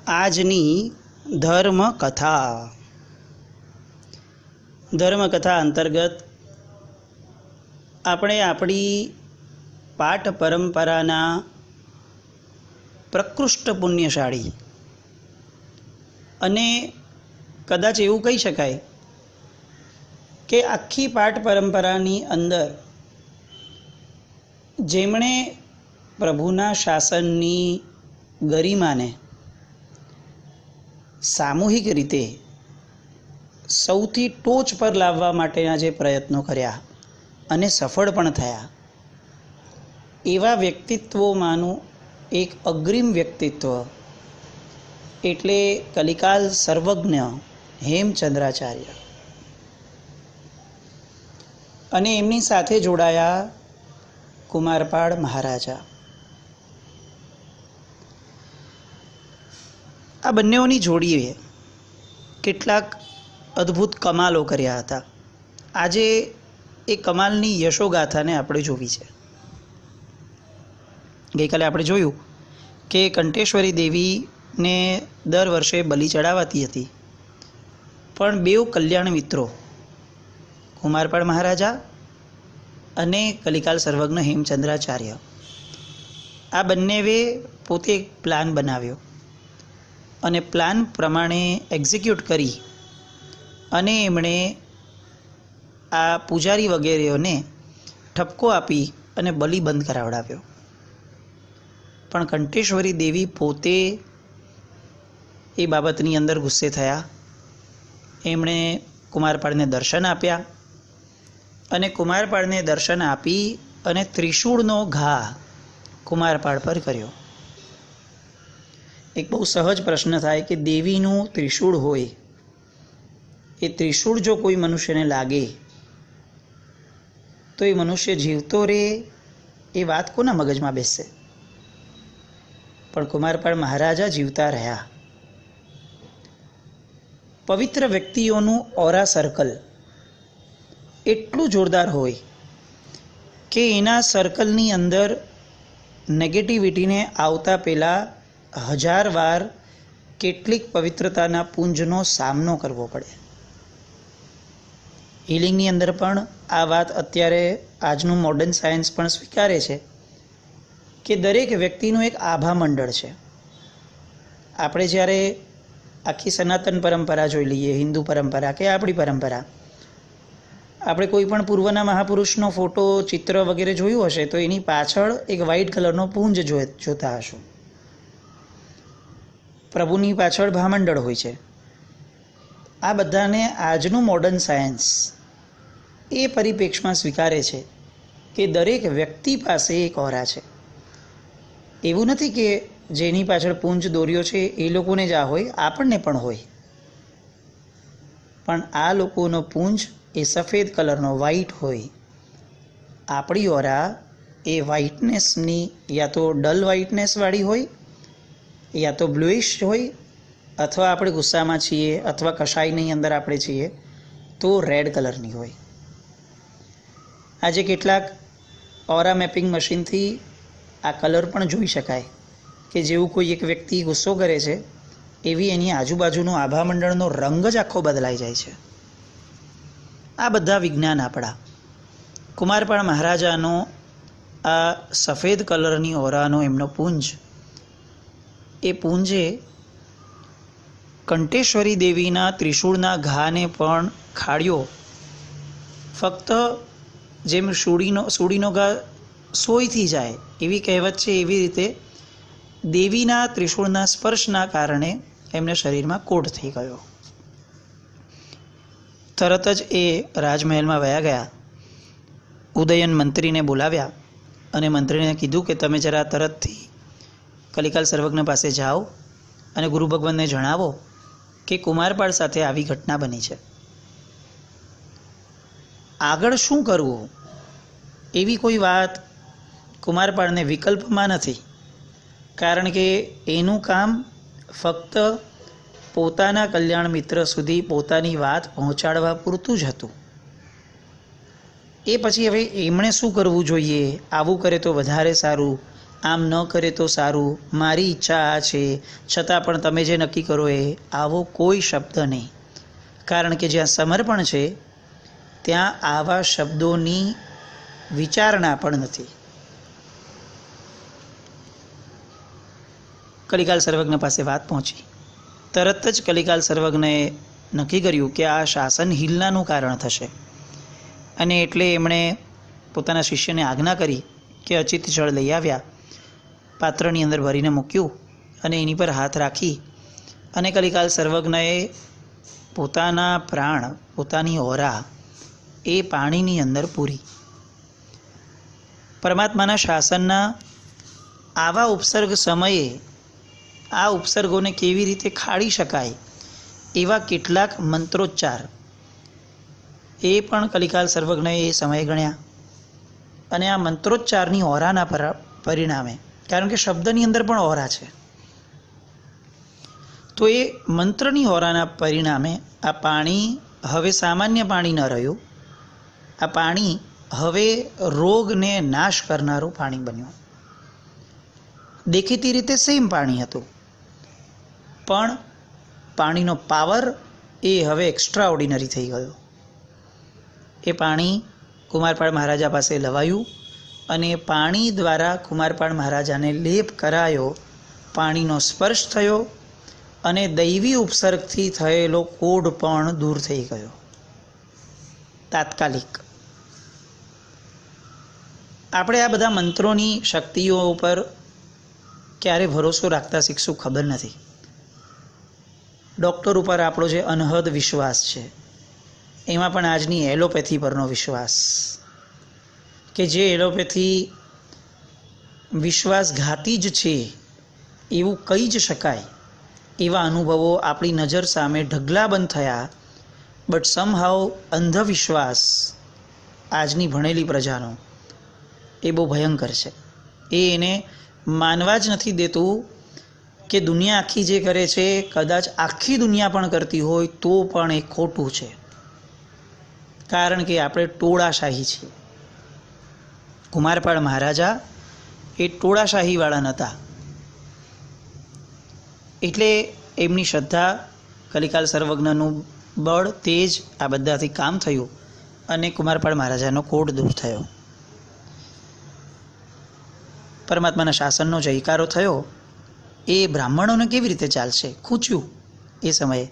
આજની ધર્મકથા અંતર્ગત આપણે આપણી પાઠ પરંપરાના પ્રકૃષ્ટ પુણ્યશાળી અને કદાચ એવું કહી શકાય કે આખી પાઠ પરંપરાની અંદર જેમણે પ્રભુના શાસનની ગરિમાને સામૂહિક રીતે સૌથી ટોચ પર લાવવા માટેના જે પ્રયત્નો કર્યા અને સફળ પણ થયા, એવા વ્યક્તિત્વોમાંનું એક અગ્રીમ વ્યક્તિત્વ એટલે કલિકાલ સર્વજ્ઞ હેમચંદ્રાચાર્ય અને એમની સાથે જોડાયા કુમારપાળ મહારાજા. આ બંનેઓની જોડીએ કેટલાક અદ્ભુત કમાલો કર્યા હતા. આજે એ કમાલની યશોગાથાને આપણે જોવી છે. ગઈકાલે આપણે જોયું કે કંઠેશ્વરી દેવીને દર વર્ષે બલિ ચડાવાતી હતી, પણ બેઉ કલ્યાણ મિત્રો કુમારપાળ મહારાજા અને કલિકાલ સર્વજ્ઞ હેમચંદ્રાચાર્ય, આ બંનેએ પોતે એક પ્લાન બનાવ્યો અને પ્લાન પ્રમાણે એક્ઝિક્યુટ કરી અને એમણે આ પૂજારી વગેરેઓને ઠપકો આપી અને બલિ બંધ કરાવડાવ્યો. પણ કંઠેશ્વરી દેવી પોતે એ બાબતની અંદર ગુસ્સે થયા. એમણે કુમારપાળને દર્શન આપ્યા અને કુમારપાળને દર્શન આપી અને ત્રિશૂળનો ઘા કુમારપાળ પર કર્યો. એક બહુ સહજ પ્રશ્ન થાય કે દેવીનું ત્રિશૂળ હોય, એ ત્રિશૂળ જો કોઈ મનુષ્યને લાગે તો એ મનુષ્ય જીવતો રહે, એ વાત કોના મગજમાં બેસશે? પણ કુમારપાળ મહારાજા જીવતા રહ્યા. પવિત્ર વ્યક્તિઓનું ઓરા સર્કલ એટલું જોરદાર હોય કે એના સર્કલની અંદર નેગેટિવિટીને આવતા પહેલાં 1000 વાર કેટલીક પવિત્રતાના પુંજનો સામનો કરવો પડે. હિલિંગની અંદર પણ આ વાત અત્યારે આજનું મોડર્ન સાયન્સ પણ સ્વીકારે છે કે દરેક વ્યક્તિનું એક આભા મંડળ છે. આપણે જ્યારે આખી સનાતન પરંપરા જોઈ લઈએ, હિન્દુ પરંપરા કે આપણી પરંપરા, આપણે કોઈ પણ પૂર્વના મહાપુરુષનો ફોટો, ચિત્ર વગેરે જોયું હશે તો એની પાછળ એક વ્હાઇટ કલરનો પુંજ જોતા હશો. પ્રભુની પાછળ ભામંડળ હોય છે. આ બધાને આજનું મોડર્ન સાયન્સ એ પરિપ્રેક્ષમાં સ્વીકારે છે કે દરેક વ્યક્તિ પાસે એક ઓરા છે. એવું નથી કે જેની પાછળ પુંજ દોર્યો છે એ લોકોને જ આ હોય, આપણને પણ હોય. પણ આ લોકોનો પુંજ એ સફેદ કલરનો વ્હાઇટ હોય. આપણી ઓરા એ વ્હાઇટનેસની યા તો ડલ વ્હાઇટનેસવાળી હોય, યા તો બ્લુઇશ હોય, અથવા આપણે ગુસ્સામાં છીએ અથવા કશાયની અંદર આપણે છીએ તો રેડ કલરની હોય. આજે કેટલાક ઓરા મેપિંગ મશીનથી આ કલર પણ જોઈ શકાય કે જેવું કોઈ એક વ્યક્તિ ગુસ્સો કરે છે એવી એની આજુબાજુનો આભામંડળનો રંગ જ આખો બદલાઈ જાય છે. આ બધા વિજ્ઞાન આપણા કુમારપાળ મહારાજાનો આ સફેદ કલરની ઓરાનો એમનો પુંજ, એ પુંજે કંઠેશ્વરી દેવીના ત્રિશૂળના ઘાને પણ ખાડ્યો. ફક્ત જેમ સૂડીનો ઘા સોયથી જાય એવી કહેવત છે, એવી રીતે દેવીના ત્રિશૂળના સ્પર્શના કારણે એમને શરીરમાં કોઢ થઈ ગયો. તરત જ એ રાજમહેલમાં વયા ગયા. ઉદયન મંત્રીને બોલાવ્યા અને મંત્રીને કીધું કે તમે જરા તરતથી કલિકાલ સર્વજ્ઞ પાસે જાઓ અને ગુરુ ભગવાનને જણાવો કે કુમારપાળ સાથે આવી ઘટના બની છે. આગળ શું કરવું એવી કોઈ વાત કુમારપાળને વિકલ્પમાં નથી, કારણ કે એનું કામ ફક્ત પોતાના કલ્યાણ મિત્ર સુધી પોતાની વાત પહોંચાડવા પૂરતું જ હતું. એ પછી હવે એમણે શું કરવું જોઈએ, આવું કરે તો વધારે સારું, આમ ન કરે તો સારું, મારી ઈચ્છા આ છે, છતાં પણ તમે જે નક્કી કરો એ, આવો કોઈ શબ્દ નહીં. કારણ કે જ્યાં સમર્પણ છે ત્યાં આવા શબ્દોની વિચારણા પણ નથી. કલિકાલ સર્વજ્ઞ પાસે વાત પહોંચી. તરત જ કલિકાલ સર્વજ્ઞએ નક્કી કર્યું કે આ શાસન હિલનાનું કારણ થશે, અને એટલે એમણે પોતાના શિષ્યને આજ્ઞા કરી કે અચિત જળ લઈ આવ્યા, પાત્રની અંદર ભરીને મૂક્યું અને એની પર હાથ રાખી અને કલિકાલ સર્વજ્ઞએ પોતાના પ્રાણ, પોતાની ઓરા એ પાણીની અંદર પૂરી. પરમાત્માના શાસનના આવા ઉપસર્ગ સમયે આ ઉપસર્ગોને કેવી રીતે ખાળી શકાય એવા કેટલાક મંત્રોચ્ચાર એ પણ કલિકાલ સર્વજ્ઞએ એ સમયે ગણ્યા. અને આ મંત્રોચ્ચારની ઓરાના પરિણામે, કારણ કે શબ્દની અંદર પણ ઓરા છે, તો એ મંત્રની ઓરાના પરિણામે આ પાણી હવે સામાન્ય પાણી ન રહ્યું. આ પાણી હવે રોગને નાશ કરનારું પાણી બન્યું. દેખીતી રીતે સેમ પાણી હતું, પણ પાણીનો પાવર એ હવે એક્સ્ટ્રા ઓર્ડિનરી થઈ ગયો. એ પાણી કુમારપાળ મહારાજા પાસે લવાયું અને પાણી દ્વારા કુમારપાળ મહારાજાને લેપ કરાયો. પાણીનો સ્પર્શ થયો અને દૈવી ઉપસર્ગથી થયેલો કોઢ પણ દૂર થઈ ગયો તાત્કાલિક. આપણે આ બધા મંત્રોની શક્તિઓ ઉપર ક્યારે ભરોસો રાખતા શીખશું ખબર નથી. ડૉક્ટર ઉપર આપણો જે અનહદ વિશ્વાસ છે, એમાં પણ આજની એલોપેથી પરનો વિશ્વાસ, કે જે એલોપેથી વિશ્વાસઘાતી જ છે એવું કહી જ શકાય એવા અનુભવો આપણી નજર સામે ઢગલાબંધ થયા. બટ સમહાઉ અંધવિશ્વાસ આજની ભણેલી પ્રજાનો એ બહુ ભયંકર છે. એને માનવા જ નથી દેતું કે દુનિયા આખી જે કરે છે, કદાચ આખી દુનિયા પણ કરતી હોય તો પણ એ ખોટું છે, કારણ કે આપણે ટોળાશાહી છીએ. કુમારપાળ મહારાજા એ ટોળાશાહીવાળા નહોતા, એટલે એમની શ્રદ્ધા, કલિકાલ સર્વજ્ઞનું બળ, તેજ, આ બધાથી કામ થયું અને કુમારપાળ મહારાજાનો કોઢ દૂર થયો. પરમાત્માના શાસનનો જયકારો થયો. એ બ્રાહ્મણોને કેવી રીતે ચાલશે, ખૂચ્યું એ સમયે.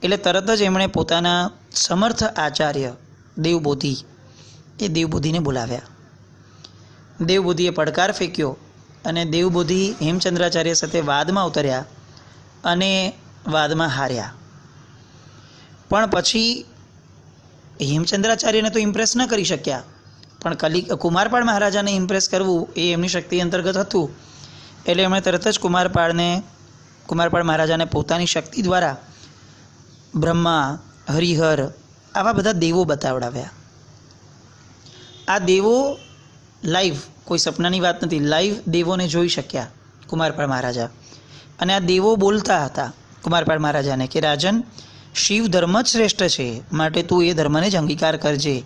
એટલે તરત જ એમણે પોતાના સમર્થ આચાર્ય દેવબોધિ, એ દેવબોધિને બોલાવ્યા. દેવબોધિએ પડકાર ફેંક્યો અને દેવબોધિ હેમચંદ્રાચાર્ય સાથે વાદમાં ઉતર્યા અને વાદમાં હાર્યા. પણ પછી હેમચંદ્રાચાર્યને તો ઇમ્પ્રેસ ન કરી શક્યા, પણ કુમારપાળ મહારાજાને ઇમ્પ્રેસ કરવું એ એમની શક્તિ અંતર્ગત હતું. એટલે એમણે તરત જ કુમારપાળ મહારાજાને પોતાની શક્તિ દ્વારા બ્રહ્મા, હરિહર, આવા બધા દેવો બતાવડાવ્યા. આ દેવો લાઈવ, કોઈ સપનાની વાત નથી, લાઈવ દેવોને જોઈ શક્યા કુમારપાળ મહારાજા. અને આ દેવો બોલતા હતા કુમારપાળ મહારાજાને કે રાજન, શિવ ધર્મ જ શ્રેષ્ઠ છે, માટે તું એ ધર્મને જ અંગીકાર કરજે.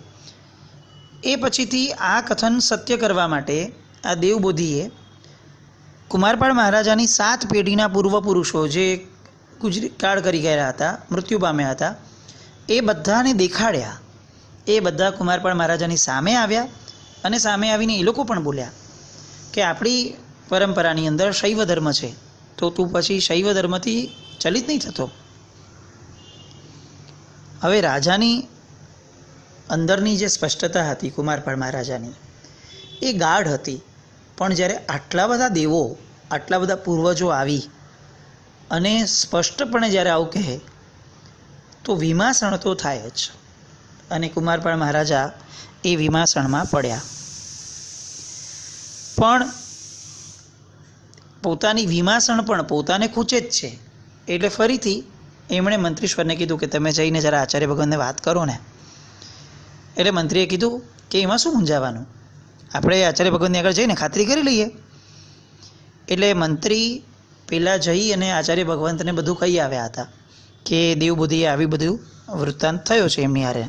એ પછીથી આ કથન સત્ય કરવા માટે આ દેવબોધિએ કુમારપાળ મહારાજાની 7 પેઢીના પૂર્વ પુરુષો જે કાળ કરી ગયા હતા, મૃત્યુ પામ્યા હતા, એ બધાને દેખાડ્યા. એ બધા કુમારપાળ મહારાજાની સામે આવ્યા અને સામે આવીને એ લોકો પણ બોલ્યા કે આપણી પરંપરાની અંદર શૈવ ધર્મ છે, તો તું પછી શૈવ ધર્મથી ચલિત નહીં થતો. હવે રાજાની અંદરની જે સ્પષ્ટતા હતી કુમારપાળ મહારાજાની, એ ગાઢ હતી. પણ જ્યારે આટલા બધા દેવો, આટલા બધા પૂર્વજો આવી અને સ્પષ્ટપણે જ્યારે આવું કહે તો વિમાસણ તો થાય જ. અને કુમારપાળ મહારાજા એ વિમાસણમાં પડ્યા. પણ પોતાની વિમાસણ પણ પોતાને ખૂંચે જ છે. એટલે ફરીથી એમણે મંત્રીશ્વરને કીધું કે તમે જઈને જરા આચાર્ય ભગવાનને વાત કરો ને. એટલે મંત્રીએ કીધું કે એમાં શું મૂંઝાવાનું, આપણે આચાર્ય ભગવાનની આગળ જઈને ખાતરી કરી લઈએ. એટલે મંત્રી પહેલાં જઈ અને આચાર્ય ભગવંતને બધું કહી આવ્યા હતા કે દેવબુદ્ધિએ આવી બધું વૃત્તાંત થયો છે એમની હારે.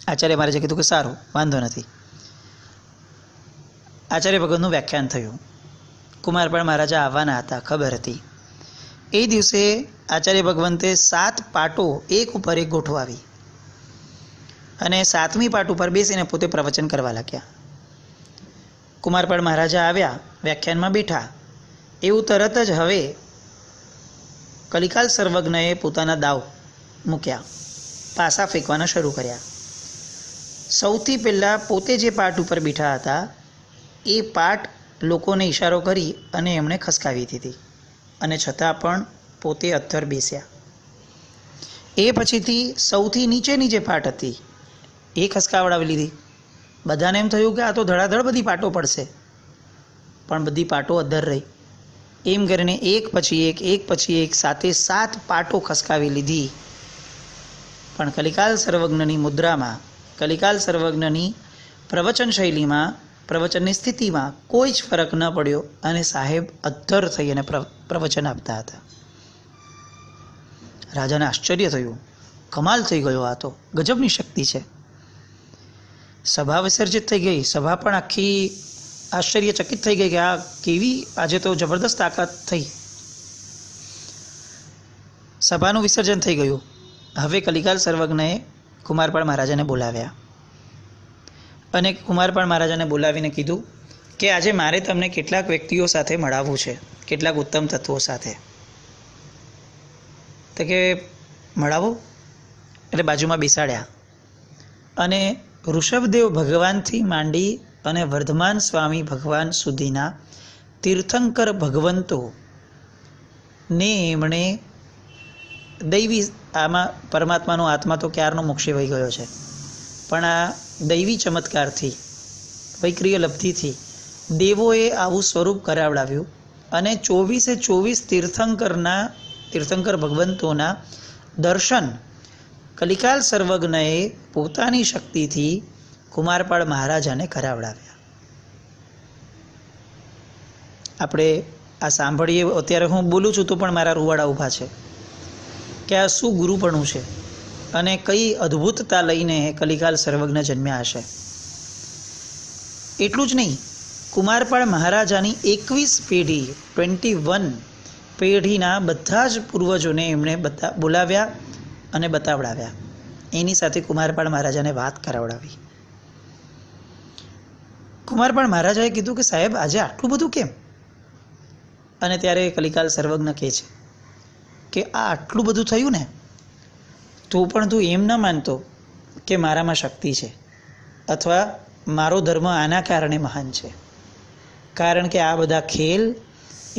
આચાર્ય મહારાજે કીધું કે સારું, વાંધો નથી. આચાર્ય ભગવંતનું વ્યાખ્યાન થયું. કુમારપાળ મહારાજા આવવાના હતા, ખબર હતી. એ દિવસે આચાર્ય ભગવંતે 7 પાટો એક ઉપર એક ગોઠવાવી અને 7મી પાટ ઉપર બેસીને પોતે પ્રવચન કરવા લાગ્યા. કુમારપાળ મહારાજા આવ્યા, વ્યાખ્યાનમાં બેઠા. એવું તરત જ હવે કલિકાલ સર્વજ્ઞએ પોતાના દાવ મૂક્યા, પાસા ફેંકવાના શરૂ કર્યા. સૌથી પહેલાં પોતે જે પાટ ઉપર બેઠા હતા એ પાટ લોકોને ઈશારો કરી અને એમણે ખસકાવી દીધી, અને છતાં પણ પોતે અત્તર બેસ્યા. એ પછીથી સૌથી નીચેની જે પાટ હતી એ ખસકાવડાવી લીધી. બધાને એમ થયું કે આ તો ધડાધડ બધી પાટો પડશે, પણ બધી પાટો અદ્ધર રહી. એમ કરીને એક પછી એક સાથે 7 પાટો ખસકાવી લીધી. પણ કલિકાલ સર્વજ્ઞની મુદ્રામાં, કલિકાલ સર્વજ્ઞની પ્રવચન શૈલીમાં, પ્રવચનની સ્થિતિમાં કોઈ જ ફરક ન પડ્યો અને સાહેબ અદ્ધર થઈ અને પ્રવચન આપતા હતા. રાજાને આશ્ચર્ય થયું, કમાલ થઈ ગયો, આ તો ગજબની શક્તિ છે. સભા વિસર્જિત થઈ ગઈ. સભા પણ આખી આશ્ચર્યચકિત થઈ ગઈ કે આ કેવી, આજે તો જબરદસ્ત તાકાત થઈ. સભાનું વિસર્જન થઈ ગયું. હવે કલિકાલ સર્વજ્ઞએ કુમારપાળ મહારાજાને બોલાવ્યા અને કુમારપાળ મહારાજાને બોલાવીને કીધું કે આજે મારે તમને કેટલાક વ્યક્તિઓ સાથે મળાવવું છે, કેટલાક ઉત્તમ તત્વો સાથે. તો કે મળાવો. એટલે બાજુમાં બેસાડ્યા અને ઋષભદેવ ભગવાનથી માંડી અને વર્ધમાન સ્વામી ભગવાન સુધીના તીર્થંકર ભગવંતોને એમણે દૈવી, આમાં પરમાત્માનો આત્મા તો ક્યારનો મોક્ષે વહી ગયો છે, પણ આ દૈવી ચમત્કારથી, વૈક્રિય લબ્ધિથી દેવોએ આવું સ્વરૂપ કરાવડાવ્યું અને 24 તીર્થંકર ભગવંતોના દર્શન કલિકાલ સર્વજ્ઞએ પોતાની શક્તિથી કુમારપાળ મહારાજાને કરાવડાવ્યા. આપણે આ સાંભળીએ, અત્યારે હું બોલું છું તો પણ મારા રૂવાડા ઊભા છે કે આ શું ગુરુપણું છે અને કઈ અદ્ભુતતા લઈને કલિકાલ સર્વજ્ઞ જન્મ્યા હશે. એટલું જ નહીં, કુમારપાળ મહારાજાની 21 પેઢી, 21 પેઢીના બધા જ પૂર્વજોને એમણે બોલાવ્યા અને બતાવડાવ્યા. એની સાથે કુમારપાળ મહારાજાને વાત કરાવડાવી. કુમારપાળ મહારાજાએ કીધું કે સાહેબ આજે આટલું બધું કેમ? અને ત્યારે કલિકાલ સર્વજ્ઞ કહે છે કે આ આટલું બધું થયું ને તો પણ તું એમ ન માનતો કે મારામાં શક્તિ છે અથવા મારો ધર્મ આના કારણે મહાન છે. કારણ કે આ બધા ખેલ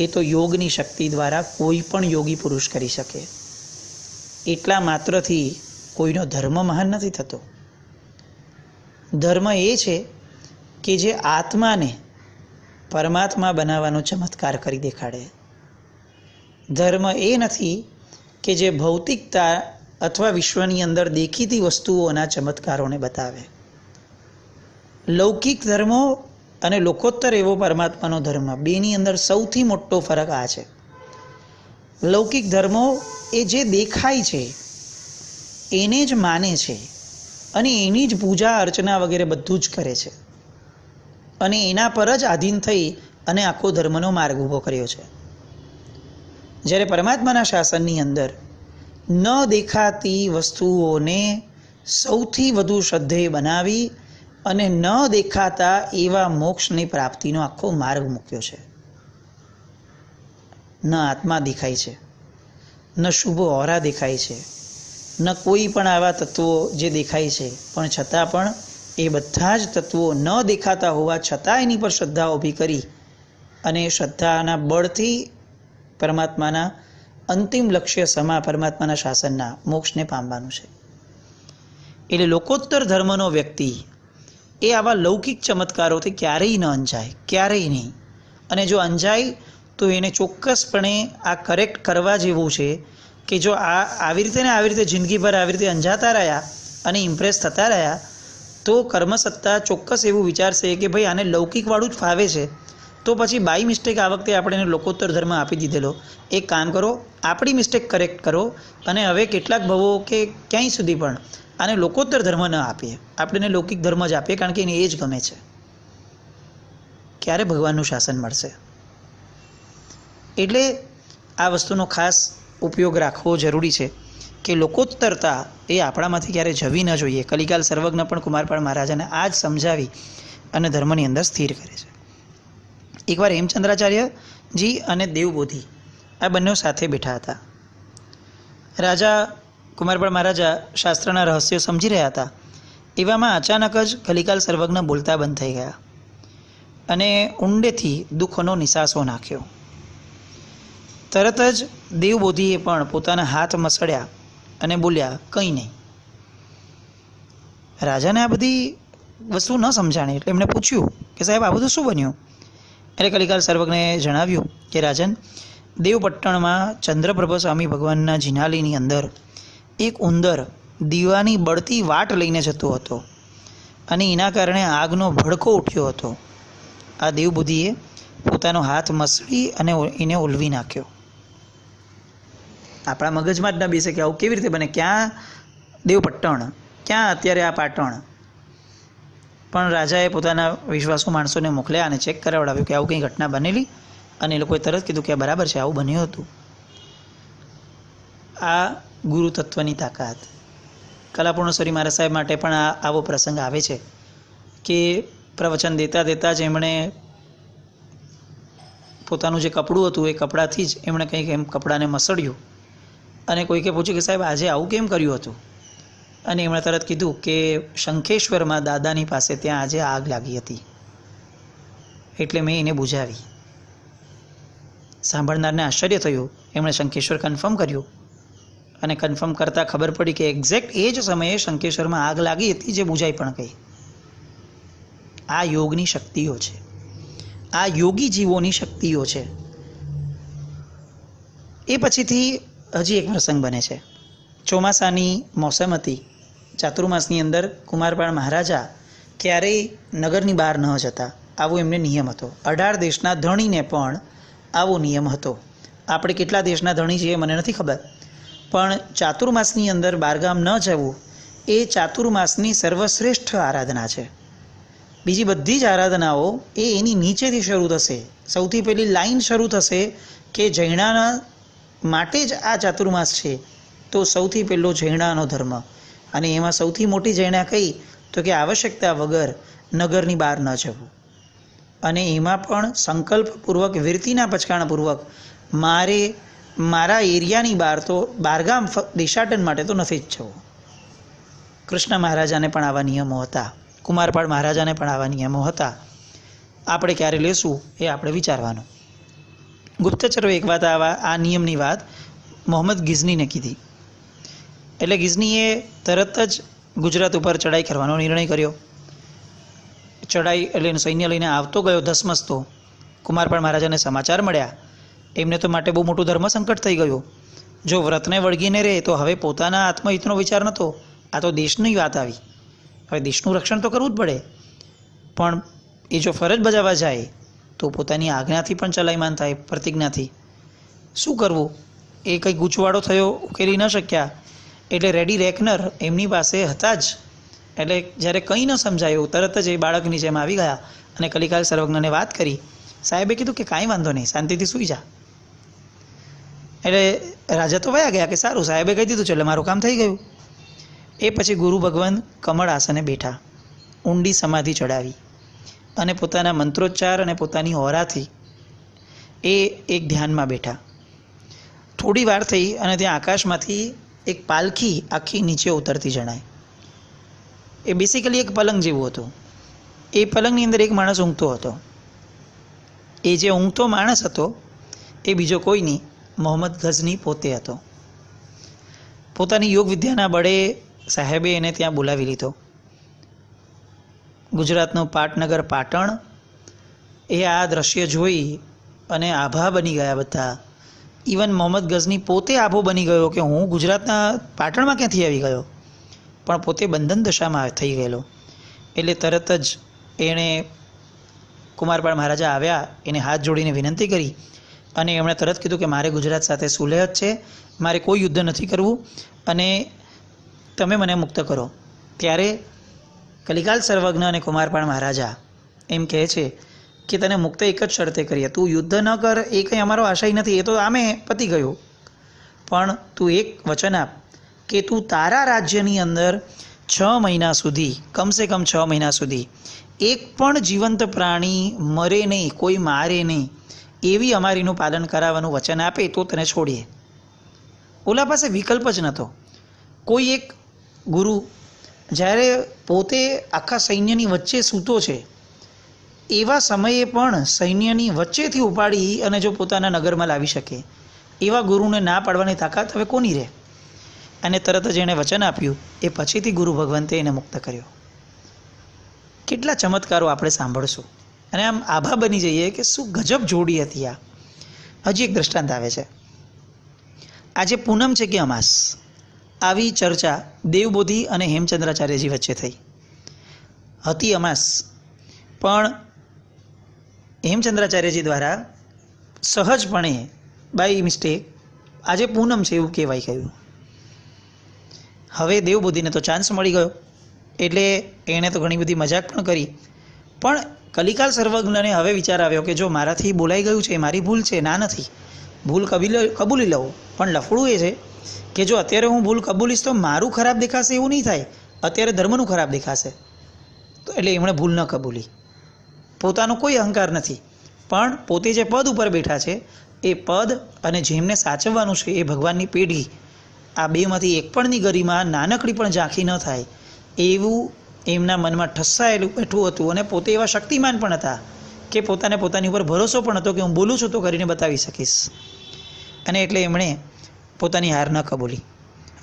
એ તો યોગની શક્તિ દ્વારા કોઈ પણ યોગી પુરુષ કરી શકે. એટલા માત્રથી કોઈનો ધર્મ મહાન નથી થતો. ધર્મ એ છે કે જે આત્માને પરમાત્મા બનાવવાનો ચમત્કાર કરી દેખાડે. ધર્મ એ નથી કે જે ભૌતિકતા અથવા વિશ્વની અંદર દેખીતી વસ્તુઓના ચમત્કારોને બતાવે. લૌકિક ધર્મો અને લોકોત્તર એવો પરમાત્માનો ધર્મ, બેની અંદર સૌથી મોટો ફરક આ છે. લૌકિક ધર્મો એ જે દેખાય છે એને જ માને છે અને એની જ પૂજા અર્ચના વગેરે બધું જ કરે છે અને એના પર જ આધીન થઈ અને આખો ધર્મનો માર્ગ ઊભો કર્યો છે. જ્યારે પરમાત્માના શાસનની અંદર ન દેખાતી વસ્તુઓને સૌથી વધુ શ્રદ્ધેય બનાવી અને ન દેખાતા એવા મોક્ષની પ્રાપ્તિનો આખો માર્ગ મૂક્યો છે. ન આત્મા દેખાય છે, ન શુભ ઓરા દેખાય છે, ન કોઈ પણ આવા તત્વો જે દેખાય છે, પણ છતાં પણ એ બધા જ તત્વો ન દેખાતા હોવા છતાં એની પર શ્રદ્ધા ઊભી કરી અને શ્રદ્ધાના બળથી પરમાત્માના અંતિમ લક્ષ્ય સમા, પરમાત્માના શાસનના મોક્ષને પામવાનું છે. એટલે લોકોત્તર ધર્મનો વ્યક્તિ એ આવા લૌકિક ચમત્કારોથી ક્યારેય ન અંજાય, ક્યારેય નહીં. અને જો અંજાય તો એને ચોક્કસપણે આ કરેક્ટ કરવા જેવું છે કે જો આવી રીતે જિંદગીભર આવી રીતે અંજાતા રહ્યા અને ઇમ્પ્રેસ થતા રહ્યા તો કર્મસત્તા ચોક્કસ એવું વિચારશે કે ભાઈ આને લૌકિકવાળું જ ફાવે છે, તો પછી બાય મિસ્ટેક આ વખતે આપણે એને લોકોત્તર ધર્મ આપી દીધેલો. એક કામ કરો, આપણી મિસ્ટેક કરેક્ટ કરો અને હવે કેટલાક ભવો કે ક્યાંય સુધી પણ આને લોકોત્તર ધર્મ ન આપીએ, આપણે એને લૌકિક ધર્મ જ આપીએ, કારણ કે એને એ જ ગમે છે. ક્યારે ભગવાનનું શાસન મળશે? એટલે આ વસ્તુનો ખાસ ઉપયોગ રાખવો જરૂરી છે કે લોકોત્તરતા એ આપણામાંથી ક્યારે જવી ન જોઈએ. કલિકાલ સર્વજ્ઞ પણ કુમારપાળ મહારાજાને આ જ સમજાવી અને ધર્મની અંદર સ્થિર કરે છે. એકવાર હેમચંદ્રાચાર્યજી અને દેવબોધિ આ બંને સાથે બેઠા હતા. રાજા કુમારપાળ મહારાજા શાસ્ત્રના રહસ્યો સમજી રહ્યા હતા. એવામાં અચાનક જ કલિકાલ સર્વજ્ઞ બોલતા બંધ થઈ ગયા અને ઊંડેથી દુઃખનો નિસાસો નાખ્યો. તરત જ દેવબોધિએ પણ પોતાના હાથ મસળ્યા અને બોલ્યા, કંઈ નહીં. રાજાને આ બધી વસ્તુ ન સમજાણી એટલે એમણે પૂછ્યું કે સાહેબ આ બધું શું બન્યું? એટલે કલિકાલ સર્વજ્ઞએ જણાવ્યું કે રાજન, દેવપટ્ટણમાં ચંદ્રપ્રભ સ્વામી ભગવાનના જિનાલીની અંદર એક ઉંદર દીવાની બળતી વાટ લઈને જતો હતો અને એના કારણે આગનો ભડકો ઉઠ્યો હતો. આ દેવબુદ્ધિએ પોતાનો હાથ મસળી અને એને ઓલવી નાખ્યો. આપણા મગજમાં જ ન બેસે કે આવું કેવી રીતે બને? ક્યાં દેવપટ્ટણ, ક્યાં અત્યારે આ પાટણ? પણ રાજાએ પોતાના વિશ્વાસુ માણસોને મોકલ્યા અને ચેક કરાવડાવ્યું કે આવું કંઈ ઘટના બનેલી, અને એ લોકોએ તરત કીધું કે બરાબર છે, આવું બન્યું હતું. આ ગુરુ તત્વની તાકાત. કલાપૂર્ણેશ્વરી મહારાજ સાહેબ માટે પણ આવો પ્રસંગ આવે છે કે પ્રવચન દેતા જ એમણે પોતાનું જે કપડું હતું એ કપડાથી જ એમણે કંઈક એમ કપડાને મસળ્યું અને કોઈકે પૂછ્યું કે સાહેબ આજે આવું કેમ કર્યું હતું? અને એમણે તરત કીધું કે શંખેશ્વરમાં દાદાની પાસે ત્યાં આજે આગ લાગી હતી એટલે મેં એને બુઝાવી. સાંભળનારને આશ્ચર્ય થયું. એમણે શંખેશ્વર કન્ફર્મ કર્યું અને કન્ફર્મ કરતાં ખબર પડી કે એક્ઝેક્ટ એ જ સમયે શંખેશ્વરમાં આગ લાગી હતી જે બુઝાઈ પણ ગઈ. આ યોગની શક્તિઓ છે, આ યોગી જીવોની શક્તિઓ છે. એ પછીથી હજી એક પ્રસંગ બને છે. ચોમાસાની મોસમ હતી. ચાતુર્માસની અંદર કુમારપાળ મહારાજા ક્યારેય નગરની બહાર ન જતા, આવો એમને નિયમ હતો. 18 દેશના ધણીને પણ આવો નિયમ હતો. આપણે કેટલા દેશના ધણી છીએ મને નથી ખબર, પણ ચાતુર્માસની અંદર બહારગામ ન જવું એ ચાતુર્માસની સર્વશ્રેષ્ઠ આરાધના છે. બીજી બધી જ આરાધનાઓ એ એની નીચેથી શરૂ થશે. સૌથી પહેલી લાઈન શરૂ થશે કે જૈણાના માટે જ આ ચાતુર્માસ છે, તો સૌથી પહેલો જૈણાનો ધર્મ, અને એમાં સૌથી મોટી જૈણા કઈ તો કે આવશ્યકતા વગર નગરની બહાર ન જવું. અને એમાં પણ સંકલ્પપૂર્વક, વિરતીના પચકાણપૂર્વક મારા એરિયાની બહાર તો બહારગામ દેશાટન માટે તો નથી જ જવું. કૃષ્ણ મહારાજાને પણ આવા નિયમો હતા, કુમારપાળ મહારાજાને પણ આવા નિયમો હતા. આપણે ક્યારે લેશું એ આપણે વિચારવાનું. ગુપ્તચરો એક વાત આ નિયમની વાત મોહમ્મદ ગિઝનીને કીધી એટલે ગિઝનીએ તરત જ ગુજરાત ઉપર ચડાઈ કરવાનો નિર્ણય કર્યો. ચડાઈ એટલે સૈન્ય લઈને આવતો ગયો ધસમસતો. કુમારપાળ મહારાજાને સમાચાર મળ્યા. એમને તો માટે બહુ મોટું ધર્મ સંકટ થઈ ગયું. જો વ્રતને વળગીને રહે તો હવે પોતાના આત્મહિતનો વિચાર નહોતો, આ તો દેશની વાત આવી. હવે દેશનું રક્ષણ તો કરવું જ પડે, પણ એ જો ફરજ બજાવવા જાય તો પોતાની આજ્ઞાથી પણ ચલાયમાન થાય, પ્રતિજ્ઞાથી. શું કરવું? એ કંઈ ગૂંચવાડો થયો, ઉકેલી ન શક્યા. એટલે રેડી રેકનર એમની પાસે હતા જ. એટલે જ્યારે કંઈ ન સમજાયું તરત જ એ બાળકની જેમ આવી ગયા અને કલિકાલ સર્વજ્ઞને વાત કરી. સાહેબે કીધું કે કાંઈ વાંધો નહીં, શાંતિથી સૂઈ જા. એટલે રાજા તો વયા ગયા કે સારું, સાહેબે કહી દીધું છે એટલે મારું કામ થઈ ગયું. એ પછી ગુરુ ભગવાન કમળ આસને બેઠા, ઊંડી સમાધિ ચડાવી અને પોતાના મંત્રોચ્ચાર અને પોતાની ઓરાથી એ એક ધ્યાનમાં બેઠા. થોડી વાર થઈ અને ત્યાં આકાશમાંથી એક પાલખી આખી નીચે ઉતરતી જણાય. એ બેસિકલી એક પલંગ જેવું હતું. એ પલંગની અંદર એક માણસ ઊંઘતો હતો. એ જે ઊંઘતો માણસ હતો એ બીજો કોઈ નહીં, મોહમ્મદ ગઝની પોતે હતો. પોતાની યોગ વિદ્યાના બળે સાહેબે એને ત્યાં બોલાવી લીધો. ગુજરાતનું પાટનગર પાટણ એ આ દ્રશ્ય જોઈ અને આભા બની ગયા બધા. ઇવન મોહમ્મદ ગઝની પોતે આભો બની ગયો કે હું ગુજરાતના પાટણમાં ક્યાંથી આવી ગયો, પણ પોતે બંધન દશામાં થઈ ગયેલો. એટલે તરત જ એણે કુમારપાળ મહારાજા આવ્યા, એને હાથ જોડીને વિનંતી કરી અને એમણે તરત કીધું કે મારે ગુજરાત સાથે સુલેહ જ છે, મારે કોઈ યુદ્ધ નથી કરવું અને તમે મને મુક્ત કરો. ત્યારે કલિકાલ સર્વજ્ઞ અને કુમારપાળ મહારાજા એમ કહે છે કે તને મુક્ત એક જ શરતે કરીએ, તું યુદ્ધ ન કર એ કંઈ અમારો આશય નથી, એ તો આમે પતી ગયું, પણ તું એક વચન આપ કે તું તારા રાજ્યની અંદર 6 મહિના સુધી, કમસે કમ 6 મહિના સુધી એક પણ જીવંત પ્રાણી મરે નહીં, કોઈ મારે નહીં, એવી અમારીનું પાલન કરાવવાનું વચન આપે તો તને છોડીએ. ઓલા પાસે વિકલ્પ જ નહોતો. કોઈ એક ગુરુ જ્યારે પોતે આખા સૈન્યની વચ્ચે સૂતો છે એવા સમયે પણ સૈન્યની વચ્ચેથી ઉપાડી અને જો પોતાના નગરમાં લાવી શકે એવા ગુરુને ના પાડવાની તાકાત હવે કોની રહે? અને તરત જ એણે વચન આપ્યું, એ પછીથી ગુરુ ભગવંતે એને મુક્ત કર્યો. કેટલા ચમત્કારો આપણે સાંભળશું અને આમ આભા બની જઈએ કે શું ગજબ જોડી હતી આ. હજી એક દ્રષ્ટાંત આવે છે. આજે પૂનમ છે કે અમાસ, આવી ચર્ચા દેવબોધિ અને હેમચંદ્રાચાર્યજી વચ્ચે થઈ હતી. અમાસ પણ હેમચંદ્રાચાર્યજી દ્વારા સહજપણે બાય મિસ્ટેક આજે પૂનમ છે એવું કહેવાય ગયું. હવે દેવબોધિને તો ચાન્સ મળી ગયો એટલે એણે તો ઘણી બધી મજાક પણ કરી, પણ કલિકાલ સર્વજ્ઞને હવે વિચાર આવ્યો કે જો મારાથી બોલાઈ ગયું છે, મારી ભૂલ છે, ના નથી, ભૂલ કબૂલી લઉં, પણ લફડું એ છે કે જો અત્યારે હું ભૂલ કબૂલીશ તો મારું ખરાબ દેખાશે એવું નહીં થાય, અત્યારે ધર્મનું ખરાબ દેખાશે. તો એટલે એમણે ભૂલ ન કબૂલી. પોતાનો કોઈ અહંકાર નથી, પણ પોતે જે પદ ઉપર બેઠા છે એ પદ અને જેમને સાચવવાનું છે એ ભગવાનની પેઢી, આ બેમાંથી એક પણની ગરિમા નાનકડી પણ ઝાંખી ન થાય એવું એમના મનમાં ઠસ્સાયેલું બેઠું હતું. અને પોતે એવા શક્તિમાન પણ હતા કે પોતાને પોતાની ઉપર ભરોસો પણ હતો કે હું બોલું છું તો કરીને બતાવી શકીશ. અને એટલે એમણે પોતાની હાર ન કબૂલી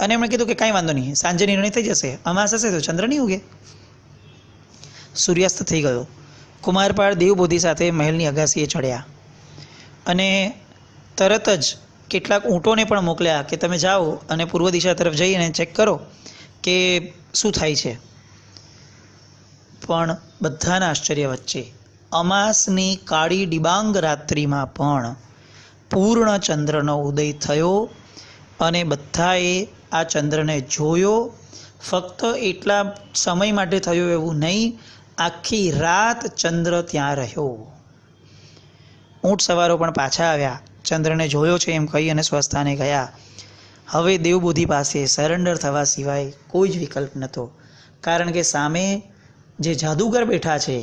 અને એમણે કીધું કે કાંઈ વાંધો નહીં, સાંજે નિર્ણય થઈ જશે, અમાસ હશે તો ચંદ્ર નહીં ઉગે. સૂર્યાસ્ત થઈ ગયો. કુમારપાળ દેવબોધિ સાથે મહેલની અગાસીએ ચડ્યા અને તરત જ કેટલાક ઊંટોને પણ મોકલ્યા કે તમે જાઓ અને પૂર્વ દિશા તરફ જઈને ચેક કરો કે શું થાય છે. પણ બધાના આશ્ચર્ય વચ્ચે અમાસની કાળી ડિબાંગ રાત્રિમાં પણ પૂર્ણ ચંદ્રનો ઉદય થયો અને બધાએ આ ચંદ્રને જોયો. ફક્ત એટલા સમય માટે થયો એવું નહીં, આખી રાત ચંદ્ર ત્યાં રહ્યો. ઊંટ સવારો પણ પાછા આવ્યા, ચંદ્રને જોયો છે એમ કહી અને સ્વસ્થાને ગયા. હવે દેવબોધિ પાસે સરેન્ડર થવા સિવાય કોઈ જ વિકલ્પ નહોતો, કારણ કે સામે જે જાદુગર બેઠા છે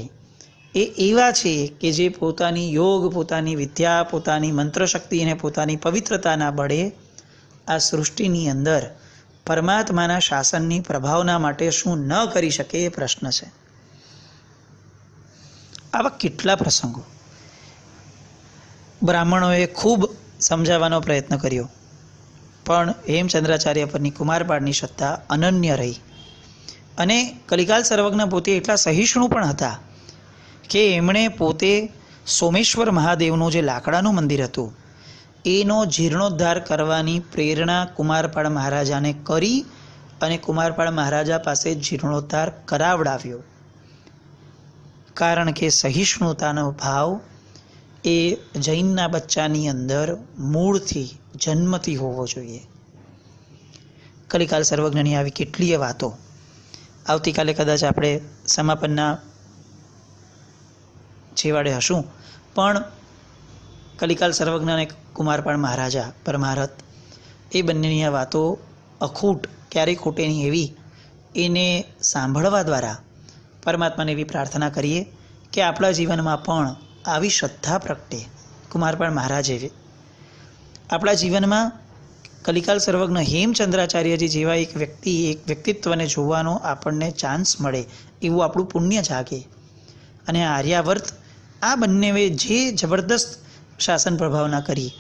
એ એવા છે કે જે પોતાની યોગ, પોતાની વિદ્યા, પોતાની મંત્રશક્તિ અને પોતાની પવિત્રતાના બળે આ સૃષ્ટિની અંદર પરમાત્માના શાસનની પ્રભાવના માટે શું ન કરી શકે એ પ્રશ્ન છે. આવા કેટલા પ્રસંગો બ્રાહ્મણોએ ખૂબ સમજાવવાનો પ્રયત્ન કર્યો, પણ હેમચંદ્રાચાર્ય પરની કુમારપાળની શ્રદ્ધા અનન્ય રહી. અને કલિકાલ સર્વજ્ઞ પોતે એટલા સહિષ્ણુ પણ હતા કે એમણે પોતે સોમેશ્વર મહાદેવનું જે લાકડાનું મંદિર હતું એનો જીર્ણોદ્ધાર કરવાની પ્રેરણા કુમારપાળ મહારાજાને કરી અને કુમારપાળ મહારાજા પાસે જીર્ણોદ્ધાર કરાવડાવ્યો. કારણ કે સહિષ્ણુતાનો ભાવ એ જૈનના બચ્ચાની અંદર મૂળથી, જન્મથી હોવો જોઈએ. કલિકાલ સર્વજ્ઞની આવી કેટલીય વાતો આવતીકાલે કદાચ આપણે સમાપનના છેવાડે હશું, પણ કલિકાલ સર્વજ્ઞ અને કુમારપાળ મહારાજા પરમારથ એ બંનેની આ વાતો અખૂટ, ક્યારેય ખોટે નહીં એવી એને સાંભળવા દ્વારા પરમાત્માને એવી પ્રાર્થના કરીએ કે આપણા જીવનમાં પણ આવી શ્રદ્ધા પ્રગટે. કુમારપાળ મહારાજે આપણા જીવનમાં કલિકાલ સર્વજ્ઞ હેમચંદ્રાચાર્યજી જેવા એક વ્યક્તિત્વને જોવાનો આપણને ચાન્સ મળે એવું આપણું પુણ્ય જાગે. અને આર્યાવર્ત આ બંનેએ જે જબરદસ્ત શાસન પ્રભાવના કરી,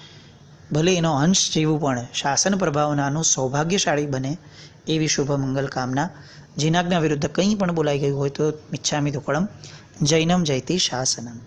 ભલે એનો અંશ જેવું પણ શાસન પ્રભાવનાનું સૌભાગ્યશાળી બને એવી શુભ મંગલ કામના. જીનાજ્ઞા વિરુદ્ધ કંઈ પણ બોલાઈ ગયું હોય તો મિચ્છામિ દુક્કડમ. જૈનમ જયતિ શાસનમ.